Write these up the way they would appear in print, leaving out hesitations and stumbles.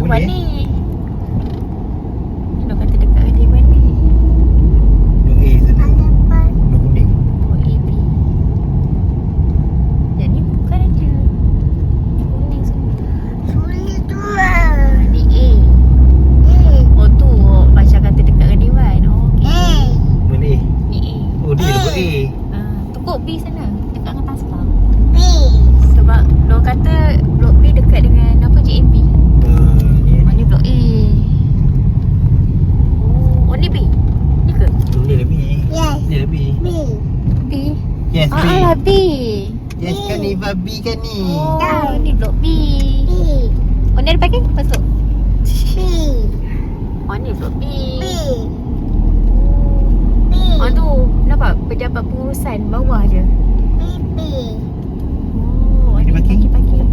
boleh. Ni. Dia kata dekat dia mana? Blok A sana. Blok kuning. Oh, AB. Yang ni bukan aja. Kuning semua. Ni A. Oh tu macam kata dekat dengan Dewan. Oh okey. Mana A? Ni A. Oh dia blok A. Tu kok B sana. Dekat dengan Taska. Sebab dia kata blok B dekat dengan apa JMB. Ni. Oh ni blok A. Oh ni B. Ni ke? Ni dah B. Ni dah B. B. Yes, B. B. Yes kan ni B kan ni. Oh ni blok B. Oh ni ada parking? Masuk. Oh ni blok B. Oh tu nampak pejabat pengurusan bawah je. Oh Ini ni parking? parking.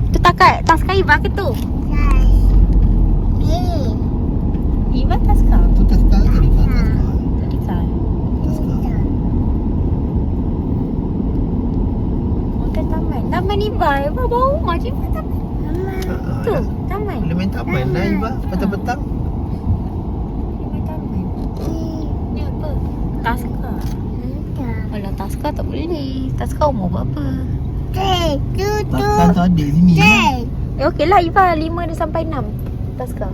Tu tas kayu ke tu? Iba tas kau. Tu tak tahu tadi tak tahu. Tadi kan. Oh tu taman. Taman Iba. Iba bau macam taman. Tu taman. Boleh main taman lah Iba. Petang-petang. Ni taman. Ni apa? Taska. Kalau Taska tak boleh. Taska umur berapa? Takkan tu adik sini. Okey lah Iva 5 dia sampai 6 Taska.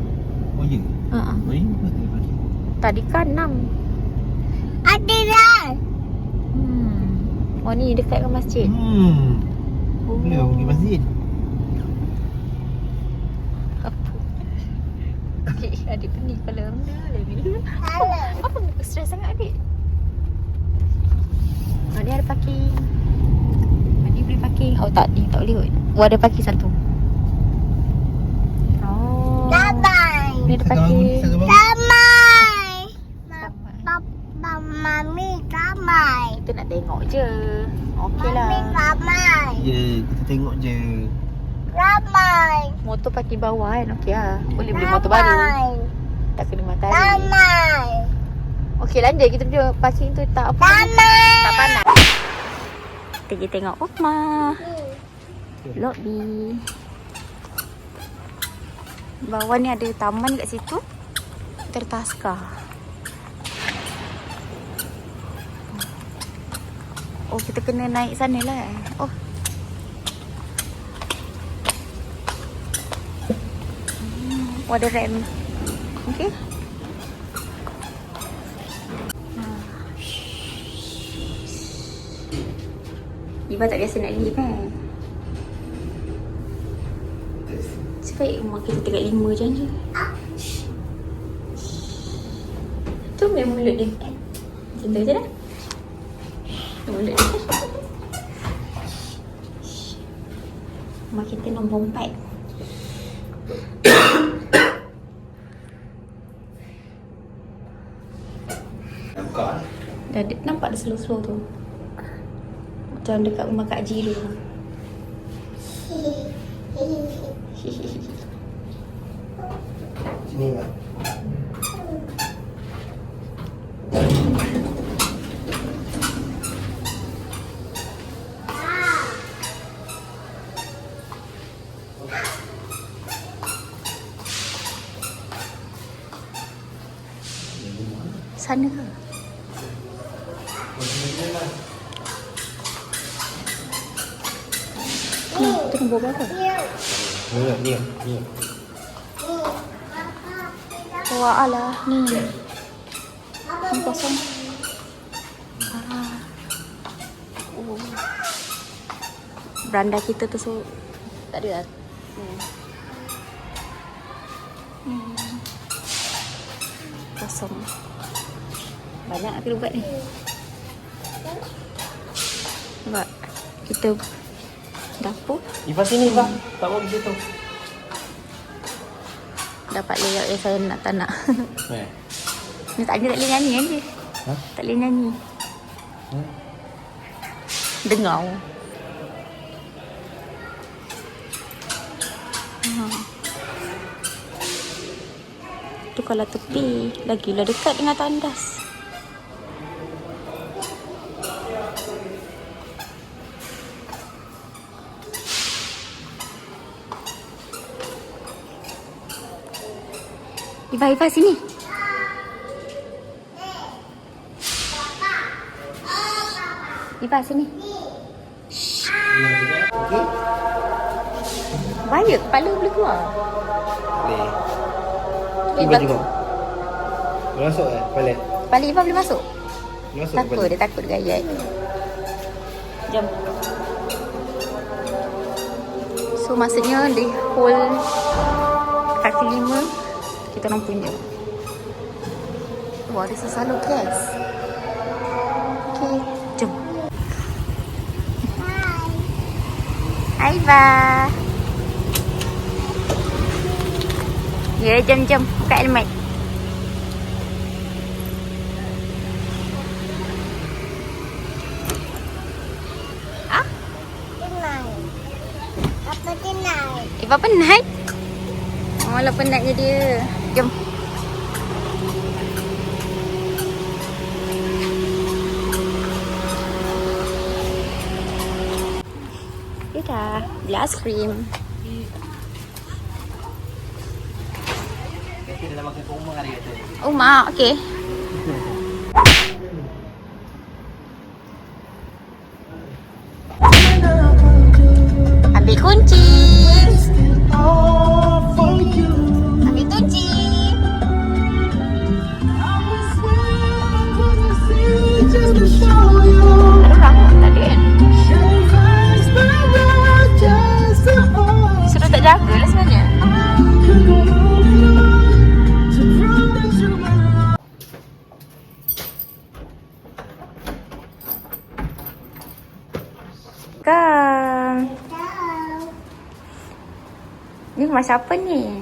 Oh ya. Ha. Oh ya. Tadi kan 6. Oh ni dekat dengan masjid. Boleh pergi masjid. Apa? Adik pening kepala rendah lagi. Apa stres sangat adik? Ni ada parking. Ni boleh parking. Oh tak, ni tak boleh kot. Oh ada parking satu. Oh. Ni ada parking. Kita nak tengok je. Okey lah. Ya, kita tengok je. Motor parking bawah kan. Okey lah. Boleh beli motor baru. Tak kena matahari. Okey lanjut. Kita punya parking tu tak apa. Tak panas. Kita pergi tengok rumah. Lobby. Bawah ni ada taman kat situ. Tertaska. Oh kita kena naik sana lah. Oh. Oh ada rem. Okay. Iba tak biasa nak lift kan? Sebaik rumah kita tingkat 5 macam je. Tu main mulut dia. Macam tu je dah. Mulut dia. Rumah kita nombor 4. Dah nampak dah slow-slow tu. Macam dekat rumah Kak Ji dulu. Sini kan. Sana ke? Itu nombor berapa? Ni. Wah alah ni. Ni kosong. Oh. Beranda kita tu tak ada lah. Kosong. Banyak nak kena buat ni. Nampak? Kita dapur. Iva sini Iva. Tak mau di situ. Dapat layout yang saya nak tak nak. Eh. Ni tak boleh nyanyi aja. Ha? Tak boleh nyanyi. Dengar. Tu kalau tepi lagilah dekat dengan tandas. Iva, sini. Iva, sini. Okey? Bahaya, kepala boleh keluar. Boleh. Boleh Cuba tengok. Boleh masuk balik? Kepala Iva boleh masuk? Boleh masuk Takut, dia takut gayat. Jom. So, maksudnya di whole kaki 5, kita orang punya. Wah, dia selalu guys. Okay, jom. Hai, Iva. Ya, jom. Buka helmet. Ah? Iva penat. Malah penatnya dia. Jom. Dia dah beli aiskrim. Kita dah makan kat rumah hari kata. Oh, mak. Okay. Ambil kunci. Ambil kunci. Ada orang tak ada kan? Suruh tak jaga lah sebenarnya. Kang. Ni rumah siapa ni?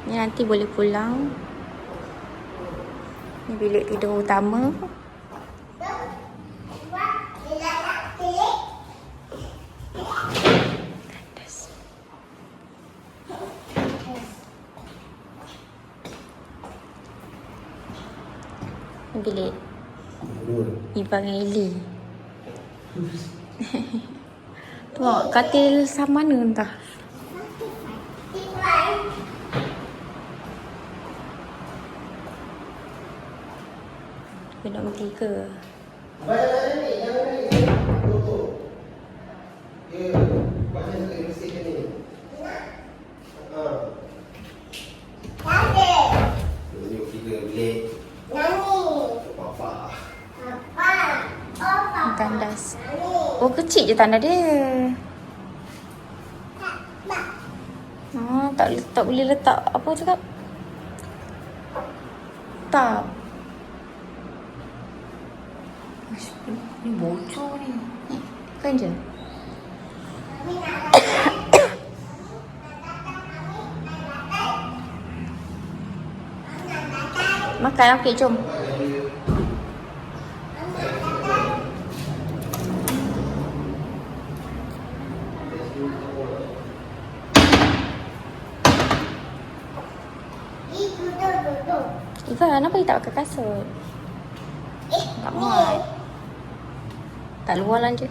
Ni nanti boleh pulang. Ni bilik tidur utama. Ni bilik Iva dengan Eli. Tengok katil sama mana entah. Dia nak pergi ke? Tandas. Oh, kecil je tanda dia. Tak boleh letak apa cakap? Tak. Ni bocor ni. Kan je. Makan, okey, jom. Iva, kenapa you tak pakai kasut? Tak muat. Tak luar lah je.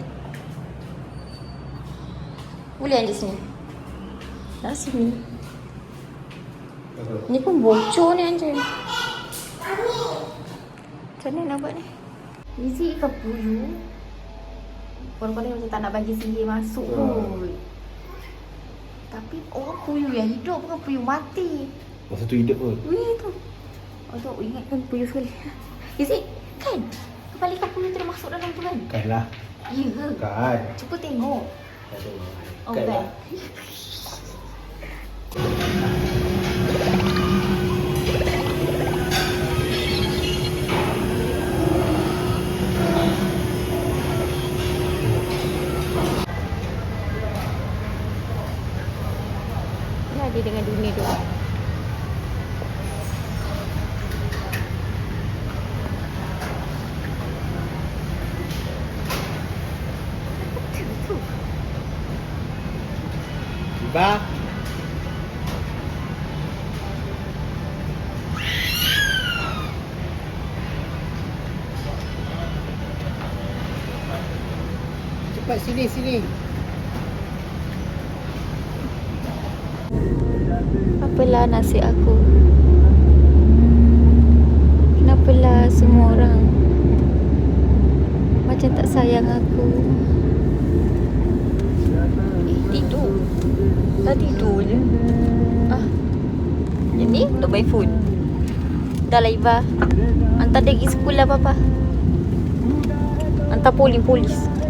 Boleh yang di sini? Dah sini. Ni pun bocor ni Anjay. Macam mana nak buat ni? Easy ke puyuh? Orang-orang macam tak nak bagi sihir masuk pun. Tapi orang puyuh yang hidup bukan puyuh mati. Masa tu hidup pun. Wih tu. Oh tu ingatkan puyuh sekali. Is it? Kan? Kepala ikan puyuh tu dah masuk dalam tu kan? Kan lah. Ya ke? Kan. Cuba tengok. Oh Kan kan? lah. Dia ada dengan dunia tu. Iva. cepat sini. Apalah nasib aku. Kenapalah semua orang macam tak sayang aku. Tidur. Dah tidur je. Jadi untuk buy food. Dah lah Iva. Hantar dia pergi sekolah apa-apa. Hantar polis.